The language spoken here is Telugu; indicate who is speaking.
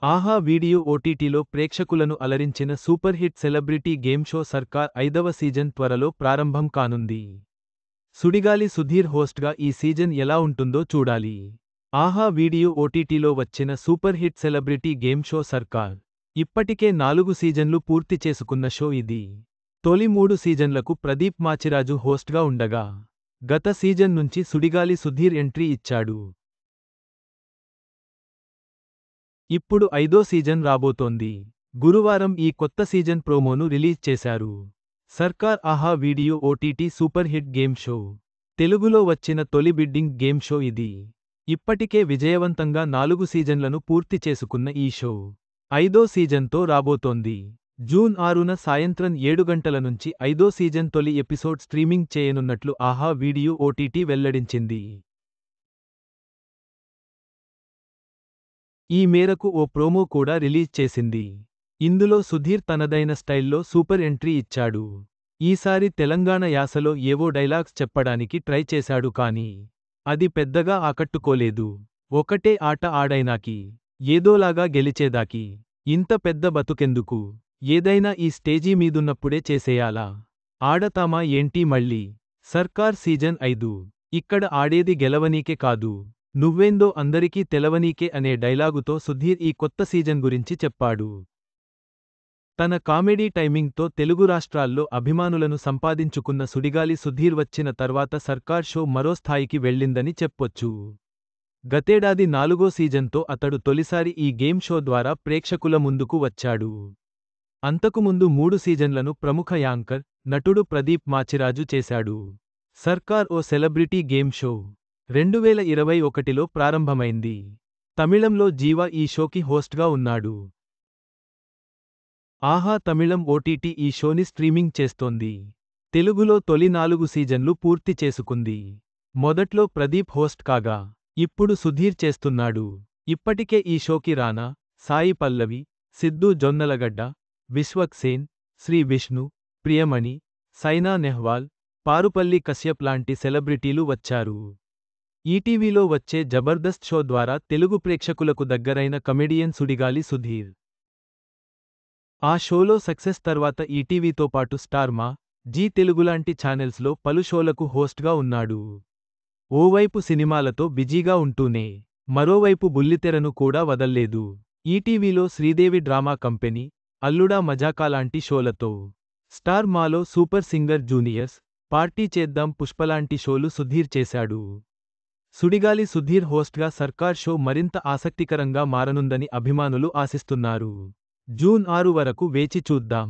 Speaker 1: ఆహా వీడియో ఓటీటీలో ప్రేక్షకులను అలరించిన super hit celebrity game show Sarkaar 5వ సీజన్ త్వరలో ప్రారంభం కానుంది. సుడిగాలి సుధీర్ హోస్ట్గా ఈ సీజన్ ఎలా ఉంటుందో చూడాలి. ఆహా వీడియో ఓటీటీలో వచ్చిన super hit celebrity game show సర్కార్. ఇప్పటికే 4 సీజన్లు పూర్తి చేసుకున్న షో ఇది. తొలి 3 సీజన్లకు ప్రదీప్ మాచిరాజు హోస్ట్గా ఉండగా, గత సీజన్ నుంచి సుడిగాలి సుధీర్ ఎంట్రీ ఇచ్చాడు. ఇప్పుడు 5వ సీజన్ రాబోతోంది. గురువారం ఈ కొత్త సీజన్ ప్రోమోను రిలీజ్ చేశారు. సర్కార్ ఆహా video OTT super hit game show. తెలుగులో వచ్చిన తొలి బిడ్డింగ్ గేమ్ షో ఇది. ఇప్పటికే విజయవంతంగా 4 సీజన్లను పూర్తి చేసుకున్న ఈ షో 5వ సీజన్తో రాబోతోంది. జూన్ 6న సాయంత్రం 7 గంటల నుంచి 5వ సీజన్ తొలి ఎపిసోడ్ స్ట్రీమింగ్ చేయనున్నట్లు ఆహా వీడియో ఓటీటీ వెల్లడించింది. ఈ మేరకు ఓ ప్రోమో కూడా రిలీజ్ చేసింది. ఇందులో సుధీర్ తనదైన స్టైల్లో సూపర్ ఎంట్రీ ఇచ్చాడు. ఈసారి తెలంగాణ యాసలో ఏవో డైలాగ్స్ చెప్పడానికి ట్రై చేశాడు కానీ, అది పెద్దగా ఆకట్టుకోలేదు. ఒకటే ఆట ఆడైనాకి, ఏదోలాగా గెలిచేదాకి, ఇంత పెద్ద బతుకెందుకు, ఏదైనా ఈ స్టేజీ మీదున్నప్పుడే చేసేయాలా, ఆడతామా ఏంటి మళ్ళీ, సర్కార్ సీజన్ 5, ఇక్కడ ఆడేది గెలవనీకే కాదు, నువ్వేందో అందరికీ తెలవనీకే అనే డైలాగుతో సుధీర్ ఈ కొత్త సీజన్ గురించి చెప్పాడు. తన కామెడీ టైమింగ్తో తెలుగు రాష్ట్రాల్లో అభిమానులను సంపాదించుకున్న సుడిగాలి సుధీర్ వచ్చిన తర్వాత సర్కార్ షో మరో స్థాయికి వెళ్ళిందని చెప్పొచ్చు. గతేడాది 4వ సీజన్తో అతడు తొలిసారి ఈ గేమ్ షో ద్వారా ప్రేక్షకుల ముందుకు వచ్చాడు. అంతకుముందు 3 సీజన్లను ప్రముఖ యాంకర్, నటుడు ప్రదీప్ మాచిరాజు చేశాడు. సర్కార్ ఓ సెలబ్రిటీ గేమ్ షో. 2021లో ప్రారంభమైంది. తమిళంలో జీవా ఈ షోకి హోస్ట్గా ఉన్నాడు. ఆహా తమిళం ఓటీటీ ఈ షోని స్ట్రీమింగ్ చేస్తోంది. తెలుగులో తొలి 4 సీజన్లు పూర్తి చేసుకుంది. మొదట్లో ప్రదీప్ హోస్ట్ కాగా, ఇప్పుడు సుధీర్ చేస్తున్నాడు. ఇప్పటికే ఈ షోకి రానా, సాయి పల్లవి, సిద్ధూ జొన్నలగడ్డ, విశ్వక్ సేన్, శ్రీ విష్ణు, ప్రియమణి, సైనా నెహ్వాల్, పారుపల్లి కశ్యప్ లాంటి సెలబ్రిటీలు వచ్చారు. ఈటీవీలో వచ్చే జబర్దస్త్ షో ద్వారా తెలుగు ప్రేక్షకులకు దగ్గరైన కమెడియన్ సుడిగాలి సుధీర్. ఆ షోలో సక్సెస్ తర్వాత ఈటీవీతో పాటు స్టార్ మా, జీ తెలుగులాంటి ఛానెల్స్లో పలు షోలకు హోస్ట్గా ఉన్నాడు. ఓవైపు సినిమాలతో బిజీగా ఉంటూనే, మరోవైపు బుల్లితెరను కూడా వదల్లేదు. ఈటీవీలో శ్రీదేవి డ్రామా కంపెనీ, అల్లుడా మజాకా లాంటి షోలతో, స్టార్ మాలో సూపర్ సింగర్ జూనియర్స్, పార్టీ చేద్దాం పుష్పలాంటి షోలు సుధీర్ చేశాడు. సుడిగాలి సుధీర్ హోస్ట్గా సర్కార్ షో మరింత ఆసక్తికరంగా మారనుందని అభిమానులు ఆశిస్తున్నారు. జూన్ 6 వరకు వేచి చూద్దాం.